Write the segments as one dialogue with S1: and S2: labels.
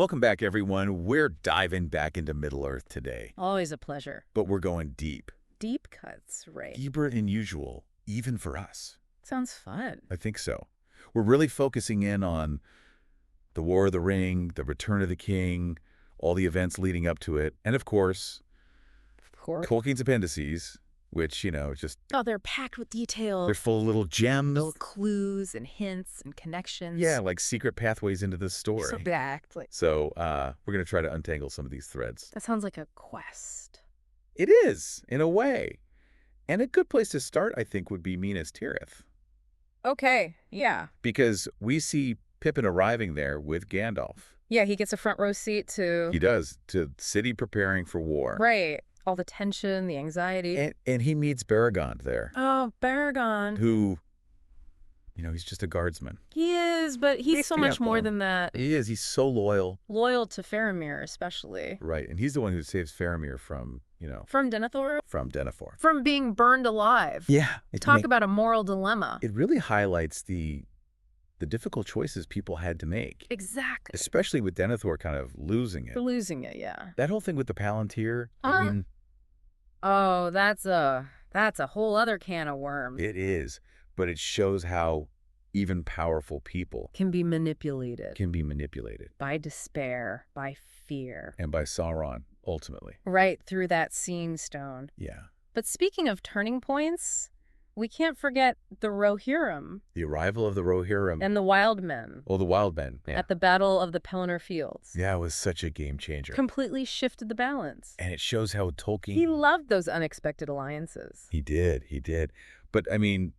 S1: Welcome back, everyone. We're diving back into Middle-earth today,
S2: Always a pleasure.
S1: but we're going deep.
S2: Deep cuts, right?
S1: Deeper than usual, even for us.
S2: Sounds fun.
S1: I think so. We're really focusing in on the War of the Ring, the Return of the King, all the events leading up to it, and of course,
S2: Of course.
S1: Tolkien's appendices, which, just
S2: Oh, they're packed with details.
S1: they're full of little gems.
S2: Little clues and hints and connections.
S1: Yeah, like secret pathways into the story.
S2: So exactly.
S1: So we're going to try to untangle some of these threads.
S2: That sounds like a quest.
S1: It is, in a way. And a good place to start, I think, would be Minas Tirith.
S2: Okay, yeah.
S1: Because we see Pippin arriving there with Gandalf.
S2: Yeah, he gets a front row seat to...
S1: He does, to city preparing for war.
S2: Right. All the tension, the anxiety.
S1: And he meets Baragond there,
S2: Oh, Aragorn.
S1: who, he's just a guardsman.
S2: He is, but he's so much more than that.
S1: He is. He's so loyal.
S2: Loyal to Faramir, especially.
S1: Right. And he's the one who saves Faramir from,
S2: From Denethor?
S1: from Denethor.
S2: From being burned alive.
S1: Yeah.
S2: Talk about a moral dilemma.
S1: It really highlights the difficult choices people had to make.
S2: Exactly.
S1: Especially with Denethor kind of losing it.
S2: For losing it, yeah.
S1: That whole thing with the Palantir, I mean,
S2: Oh, that's a whole other can of worms.
S1: it is. But it shows how even powerful people
S2: Can be manipulated
S1: can be manipulated.
S2: by despair, by fear,
S1: And by Sauron, ultimately.
S2: right through that seeing stone.
S1: Yeah.
S2: But speaking of turning points, we can't forget the Rohirrim
S1: The arrival of the Rohirrim.
S2: and the Wild Men
S1: the Wild Men. Yeah.
S2: at the Battle of the Pelennor Fields.
S1: Yeah, it was such a game changer.
S2: Completely shifted the balance.
S1: And it shows how Tolkien...
S2: He loved those unexpected alliances.
S1: He did. But, I mean,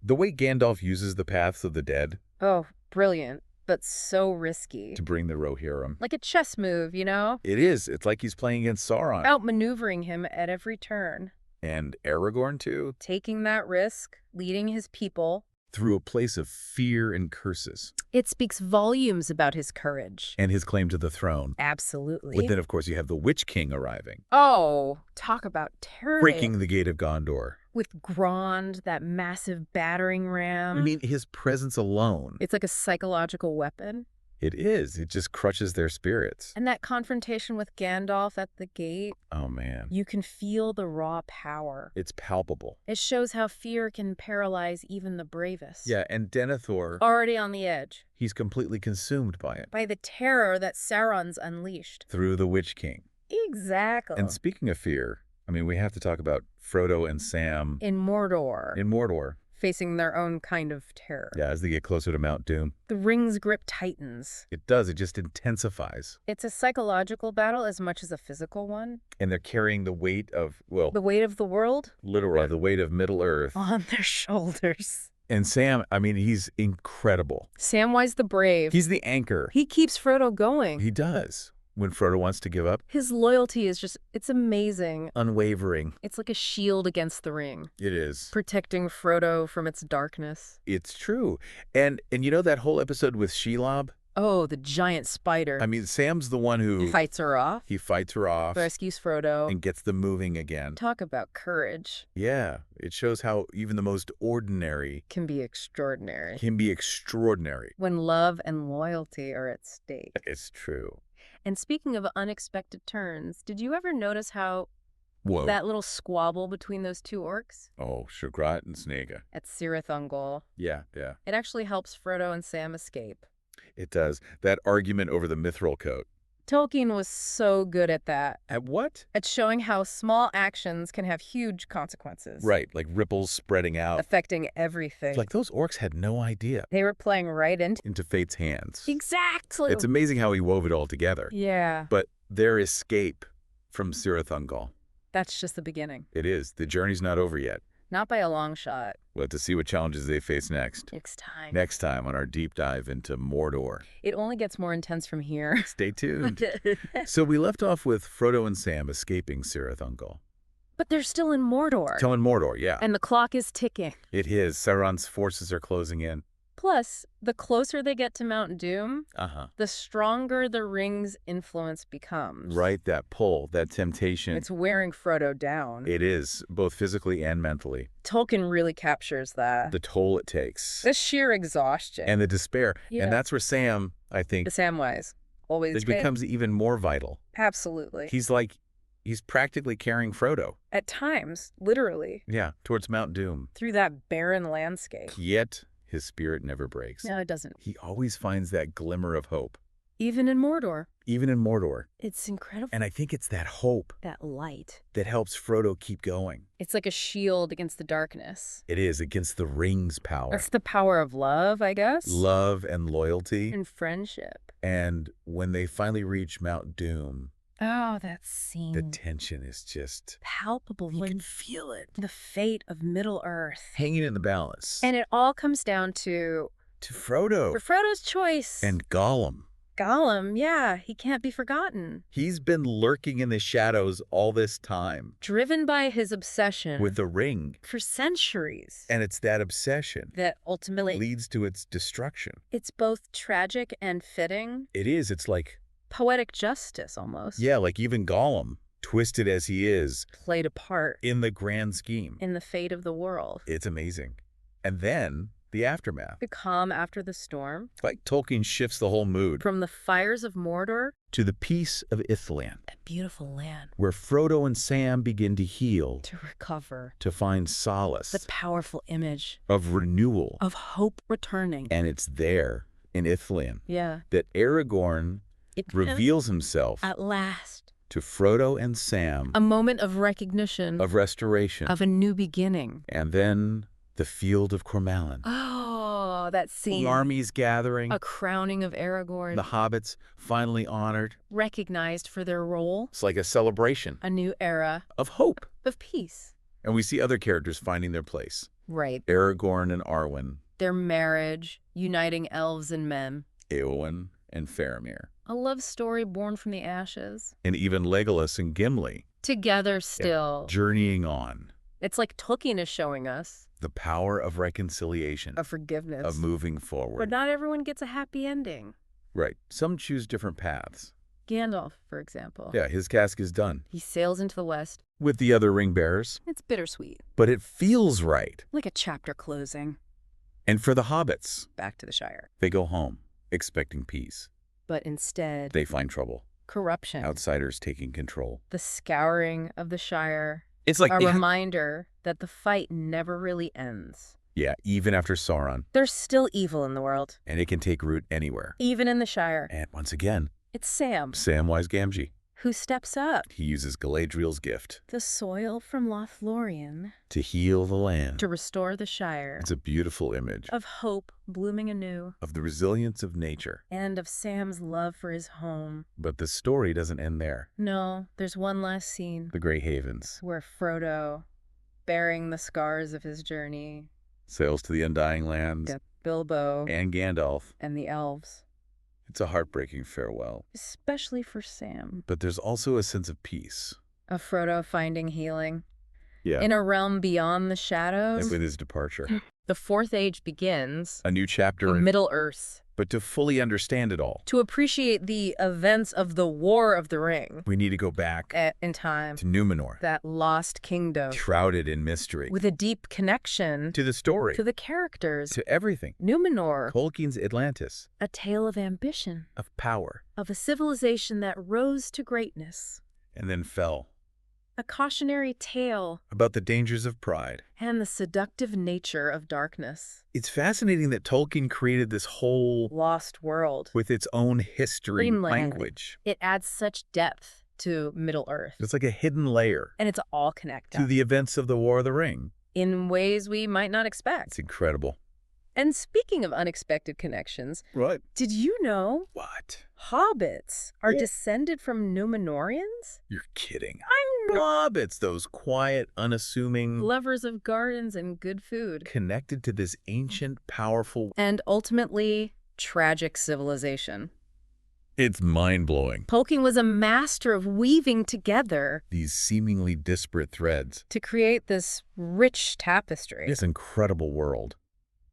S1: the way Gandalf uses the paths of the dead
S2: Oh, brilliant, but so risky.
S1: to bring the Rohirrim.
S2: Like a chess move, you know?
S1: It is. It's like he's playing against Sauron.
S2: Outmaneuvering him at every turn.
S1: And Aragorn, too,
S2: Taking that risk, leading his people.
S1: through a place of fear and curses.
S2: It speaks volumes about his courage.
S1: And his claim to the throne.
S2: Absolutely.
S1: But then, of course, you have the Witch King arriving.
S2: Oh, talk about terror.
S1: Breaking the gate of Gondor.
S2: With Grond, that massive battering ram.
S1: I mean, his presence alone.
S2: It's like a psychological weapon.
S1: It is. It just crushes their spirits.
S2: And that confrontation with Gandalf at the gate,
S1: Oh, man.
S2: you can feel the raw power.
S1: It's palpable.
S2: It shows how fear can paralyze even the bravest.
S1: Yeah, and Denethor,
S2: Already on the edge.
S1: he's completely consumed by it.
S2: By the terror that Sauron's unleashed.
S1: Through the Witch King.
S2: Exactly.
S1: And speaking of fear, I mean, we have to talk about Frodo and Sam
S2: In Mordor.
S1: in Mordor.
S2: Facing their own kind of terror.
S1: Yeah, as they get closer to Mount Doom.
S2: The ring's grip tightens.
S1: It does. It just intensifies.
S2: It's a psychological battle as much as a physical one.
S1: And they're carrying the weight of, well,
S2: The weight of the world
S1: literally the weight of Middle-earth.
S2: on their shoulders.
S1: And Sam, I mean, he's incredible.
S2: Samwise the Brave.
S1: He's the anchor.
S2: He keeps Frodo going.
S1: He does. When Frodo wants to give up,
S2: His loyalty is just, it's amazing.
S1: unwavering.
S2: It's like a shield against the ring,
S1: It is.
S2: protecting Frodo from its darkness.
S1: It's true. And you know that whole episode with Shelob?
S2: Oh, the giant spider.
S1: I mean, Sam's the one who
S2: Fights her off,
S1: he fights her off
S2: rescues Frodo.
S1: and gets them moving again.
S2: Talk about courage.
S1: Yeah, it shows how even the most ordinary
S2: Can be extraordinary.
S1: can be extraordinary.
S2: When love and loyalty are at stake.
S1: It's true.
S2: And speaking of unexpected turns, did you ever notice how
S1: Whoa.
S2: that little squabble between those two orcs
S1: Oh, Shagrat and Snega.
S2: at Cirith Ungol,
S1: Yeah.
S2: it actually helps Frodo and Sam escape?
S1: It does. That argument over the mithril coat.
S2: Tolkien was so good at that,
S1: At what?
S2: at showing how small actions can have huge consequences.
S1: Right, like ripples spreading out.
S2: Affecting everything.
S1: It's like those orcs had no idea.
S2: They were playing right into...
S1: Fate's hands.
S2: Exactly.
S1: It's amazing how he wove it all together.
S2: Yeah,
S1: But their escape from Cirith Ungol.
S2: that's just the beginning.
S1: It is. The journey's not over yet.
S2: Not by a long shot.
S1: We'll have to see what challenges they face next. Next time on our deep dive into Mordor.
S2: It only gets more intense from here.
S1: Stay tuned. So we left off with Frodo and Sam escaping Cirith Ungol.
S2: But they're still in Mordor.
S1: Still in Mordor, yeah.
S2: And the clock is ticking.
S1: It is. Sauron's forces are closing in.
S2: Plus, the closer they get to Mount Doom,
S1: Uh-huh.
S2: the stronger the ring's influence becomes.
S1: Right, that pull, that temptation.
S2: It's wearing Frodo down.
S1: It is, both physically and mentally.
S2: Tolkien really captures that.
S1: The toll it takes.
S2: The sheer exhaustion.
S1: And the despair.
S2: Yeah.
S1: And that's where Sam, I think,
S2: The Samwise. always
S1: It
S2: been.
S1: becomes even more vital.
S2: Absolutely.
S1: He's practically carrying Frodo.
S2: At times, literally,
S1: Yeah, towards Mount Doom.
S2: through that barren landscape.
S1: Yet his spirit never breaks.
S2: No, it doesn't.
S1: He always finds that glimmer of hope,
S2: Even in Mordor.
S1: even in Mordor.
S2: It's incredible.
S1: And I think it's that hope
S2: That light.
S1: that helps Frodo keep going.
S2: It's like a shield against the darkness.
S1: It is against the ring's power.
S2: That's the power of love, I guess.
S1: Love and loyalty.
S2: And friendship.
S1: And when they finally reach Mount Doom,
S2: Oh, that scene.
S1: the tension is just
S2: palpable.
S1: You can feel it.
S2: The fate of Middle-earth.
S1: Hanging in the balance.
S2: And it all comes down to
S1: Frodo.
S2: Frodo's choice.
S1: And Gollum.
S2: Gollum, yeah, he can't be forgotten.
S1: He's been lurking in the shadows all this time.
S2: Driven by his obsession.
S1: With the ring.
S2: For centuries.
S1: And it's that obsession
S2: That ultimately
S1: leads to its destruction.
S2: It's both tragic and fitting.
S1: It is. It's like
S2: Poetic justice, almost.
S1: yeah, like even Gollum, twisted as he is,
S2: Played a part
S1: in the grand scheme.
S2: in the fate of the world.
S1: It's amazing. And then the aftermath.
S2: The calm after the storm.
S1: Like Tolkien shifts the whole mood
S2: From the fires of Mordor.
S1: to the peace of Ithilien,
S2: A beautiful land.
S1: where Frodo and Sam begin to heal,
S2: To recover.
S1: to find solace,
S2: The powerful image
S1: of renewal.
S2: of hope returning.
S1: And it's there, in Ithilien,
S2: Yeah.
S1: that Aragorn
S2: It
S1: reveals himself
S2: at last.
S1: to Frodo and Sam,
S2: A moment of recognition.
S1: of restoration,
S2: Of a new beginning.
S1: and then the field of Cormallen.
S2: Oh, that scene.
S1: The armies gathering,
S2: A crowning of Aragorn.
S1: the hobbits finally honored.
S2: Recognized for their role.
S1: It's like a celebration
S2: A new era
S1: of hope.
S2: of peace.
S1: And we see other characters finding their place.
S2: Right.
S1: Aragorn and Arwen,
S2: Their marriage, uniting elves and men.
S1: Eowyn and Faramir,
S2: A love story born from the ashes.
S1: and even Legolas and Gimli,
S2: Together still.
S1: journeying on.
S2: It's like Tolkien is showing us.
S1: The power of reconciliation,
S2: Of forgiveness.
S1: of moving forward.
S2: But not everyone gets a happy ending.
S1: Right. Some choose different paths.
S2: Gandalf, for example.
S1: Yeah, his task is done.
S2: He sails into the west.
S1: With the other ring bearers.
S2: It's bittersweet.
S1: But it feels right.
S2: Like a chapter closing.
S1: And for the hobbits,
S2: Back to the Shire.
S1: they go home, expecting peace.
S2: But instead,
S1: They find trouble.
S2: corruption.
S1: Outsiders taking control.
S2: The scouring of the Shire.
S1: It's like,
S2: A reminder that the fight never really ends.
S1: yeah, even after Sauron.
S2: There's still evil in the world.
S1: And it can take root anywhere.
S2: Even in the Shire.
S1: And once again,
S2: It's Sam.
S1: Samwise Gamgee.
S2: Who steps up.
S1: He uses Galadriel's gift
S2: The soil from Lothlorien.
S1: to heal the land.
S2: To restore the Shire.
S1: It's a beautiful image
S2: Of hope blooming anew.
S1: of the resilience of nature.
S2: And of Sam's love for his home.
S1: But the story doesn't end there.
S2: No, there's one last scene.
S1: The Grey Havens
S2: Where Frodo, bearing the scars of his journey.
S1: sails to the Undying Lands,
S2: With Bilbo.
S1: and Gandalf.
S2: And the elves.
S1: It's a heartbreaking farewell.
S2: Especially for Sam.
S1: But there's also a sense of peace.
S2: Of Frodo finding healing.
S1: Yeah.
S2: In a realm beyond the shadows.
S1: And with his departure.
S2: The Fourth Age begins.
S1: A new chapter.
S2: In Middle-earth.
S1: But to fully understand it all,
S2: To appreciate the events of the War of the Ring.
S1: we need to go back
S2: In time.
S1: to Numenor.
S2: That lost kingdom.
S1: Shrouded in mystery.
S2: With a deep connection.
S1: To the story.
S2: To the characters.
S1: To everything.
S2: Numenor.
S1: Tolkien's Atlantis.
S2: A tale of ambition.
S1: Of power.
S2: Of a civilization that rose to greatness.
S1: And then fell.
S2: A cautionary tale.
S1: About the dangers of pride.
S2: And the seductive nature of darkness.
S1: It's fascinating that Tolkien created this whole
S2: Lost world.
S1: with its own history and
S2: Greenland.
S1: language.
S2: It adds such depth to Middle-earth.
S1: It's like a hidden layer
S2: And it's all connected.
S1: to the events of the War of the Ring.
S2: In ways we might not
S1: It's
S2: expect.
S1: incredible.
S2: And speaking of unexpected connections,
S1: Right.
S2: did you know
S1: What?
S2: hobbits are
S1: Yeah.
S2: descended from Numenorians?
S1: You're kidding. Hobbits, those quiet, unassuming,
S2: Lovers of gardens and good food.
S1: connected to this ancient, powerful.
S2: And ultimately, tragic civilization.
S1: It's mind-blowing.
S2: Tolkien was a master of weaving together
S1: These seemingly disparate threads.
S2: to create this rich tapestry.
S1: This incredible world.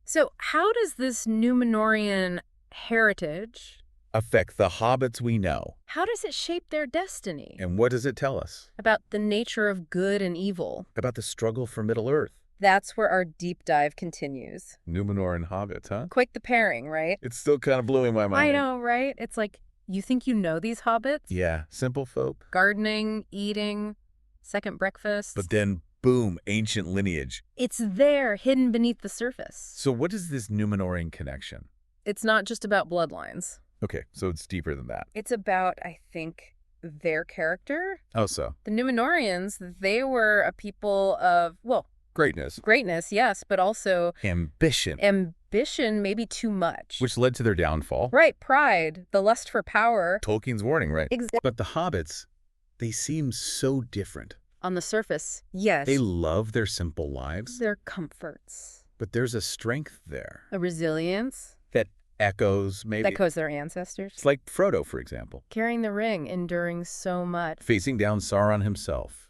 S2: So how does this Numenorian heritage,
S1: Affect the hobbits we know.
S2: how does it shape their destiny?
S1: And what does it tell us?
S2: About the nature of good and evil.
S1: About the struggle for Middle-earth.
S2: That's where our deep dive continues.
S1: Numenor and hobbits, huh?
S2: Quite the pairing, right?
S1: It's still kind of blowing my mind.
S2: I know, right? It's like You think you know these hobbits?
S1: Yeah, simple folk.
S2: Gardening, eating, second breakfast.
S1: But then, boom, ancient lineage.
S2: It's there, hidden beneath the surface.
S1: So what is this Numenorean connection?
S2: It's not just about bloodlines.
S1: Okay, so it's deeper than that.
S2: It's about, I think, their character.
S1: Oh, so?
S2: The Numenorians, they were a people of, well,
S1: Greatness.
S2: yes, but also
S1: Ambition.
S2: ambition, maybe too much.
S1: Which led to their downfall.
S2: Right, pride, the lust for power.
S1: Tolkien's warning, right?
S2: Exactly.
S1: But the hobbits, they seem so different.
S2: On the surface, yes.
S1: They love their simple lives,
S2: Their comforts.
S1: but there's a strength there
S2: A resilience
S1: that echoes, maybe.
S2: that echoes their ancestors.
S1: It's like Frodo, for example,
S2: Carrying the ring, enduring so much.
S1: facing down Sauron himself,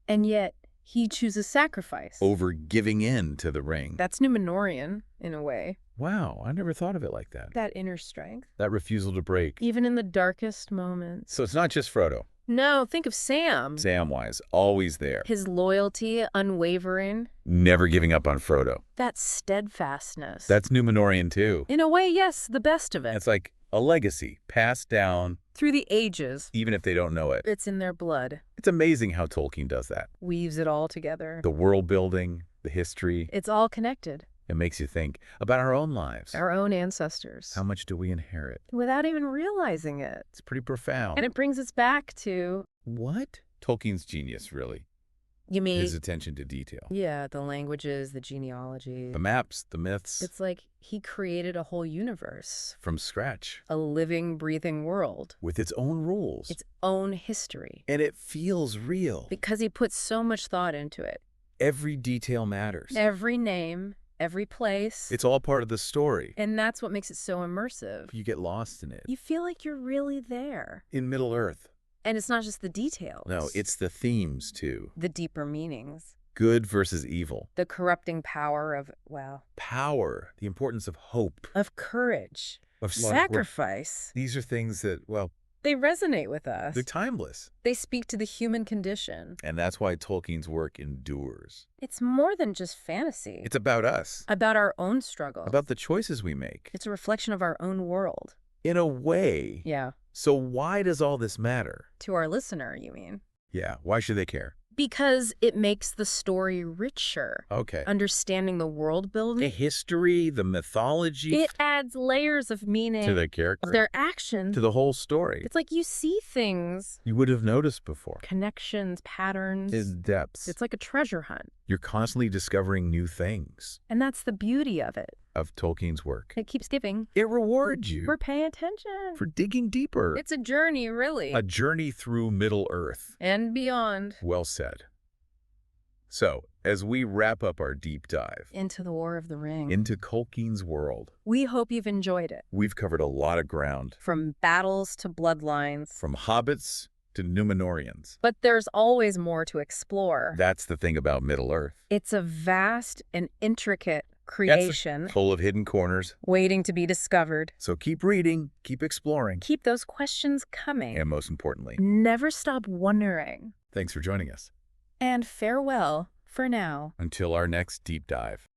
S2: And yet, he chooses sacrifice.
S1: over giving in to the ring.
S2: That's Numenorian, in a way.
S1: Wow, I never thought of it like that.
S2: That inner strength.
S1: That refusal to break.
S2: Even in the darkest moments.
S1: So it's not just Frodo.
S2: No, think of Sam.
S1: Samwise, always there.
S2: His loyalty, unwavering.
S1: Never giving up on Frodo.
S2: That steadfastness.
S1: That's Numenorian too.
S2: In a way, yes, the best of it.
S1: It's like a legacy passed down,
S2: Through the ages.
S1: even if they don't know it.
S2: It's in their blood.
S1: It's amazing how Tolkien does that.
S2: Weaves it all together.
S1: The world building, the history,
S2: It's all connected.
S1: it makes you think about our own lives.
S2: Our own ancestors.
S1: How much do we inherit?
S2: Without even realizing it.
S1: It's pretty profound.
S2: And it brings us back to...
S1: What? Tolkien's genius, really.
S2: You mean...
S1: His attention to detail.
S2: Yeah, the languages, the genealogy.
S1: The maps, the myths.
S2: It's like he created a whole universe.
S1: From scratch.
S2: A living, breathing world.
S1: With its own rules.
S2: Its own history.
S1: And it feels real.
S2: Because he put so much thought into it.
S1: Every detail matters.
S2: Every name, every place.
S1: It's all part of the story.
S2: And that's what makes it so immersive.
S1: You get lost in it.
S2: You feel like you're really there.
S1: In Middle-earth.
S2: And it's not just the details.
S1: No, it's the themes, too.
S2: the deeper meanings.
S1: Good versus evil.
S2: The corrupting power of, well,
S1: Power. The importance of hope.
S2: of courage.
S1: Of
S2: Sacrifice.
S1: These are things that, well,
S2: They resonate with us.
S1: they're timeless.
S2: They speak to the human condition.
S1: And that's why Tolkien's work endures.
S2: It's more than just fantasy.
S1: It's about us.
S2: about our own struggle.
S1: About the choices we make.
S2: It's a reflection of our own world.
S1: In a way.
S2: Yeah.
S1: So why does all this matter?
S2: To our listener, you mean?
S1: Yeah, why should they care?
S2: Because it makes the story richer.
S1: Okay.
S2: Understanding the world
S1: The
S2: building.
S1: history, the mythology.
S2: It adds layers of meaning.
S1: To the character.
S2: of their actions.
S1: To the whole story.
S2: It's like you see things.
S1: You would have noticed before.
S2: Connections, patterns.
S1: His depths.
S2: It's like a treasure hunt.
S1: You're constantly discovering new things
S2: And that's the beauty of it.
S1: of Tolkien's work.
S2: It keeps giving.
S1: It rewards you
S2: We're paying attention.
S1: for digging deeper.
S2: It's a journey, really.
S1: A journey through Middle-earth.
S2: And beyond.
S1: Well said. So, as we wrap up our deep dive
S2: Into the War of the Ring.
S1: into Tolkien's world,
S2: We hope you've enjoyed it.
S1: we've covered a lot of ground.
S2: From battles to bloodlines.
S1: From hobbits to Numenorians.
S2: But there's always more to explore.
S1: That's the thing about Middle-earth.
S2: It's a vast and intricate creation
S1: Full of hidden corners.
S2: waiting to be discovered.
S1: So keep reading, keep exploring,
S2: Keep those questions coming.
S1: and most importantly,
S2: Never stop wondering.
S1: thanks for joining us.
S2: And farewell for now.
S1: Until our next deep dive.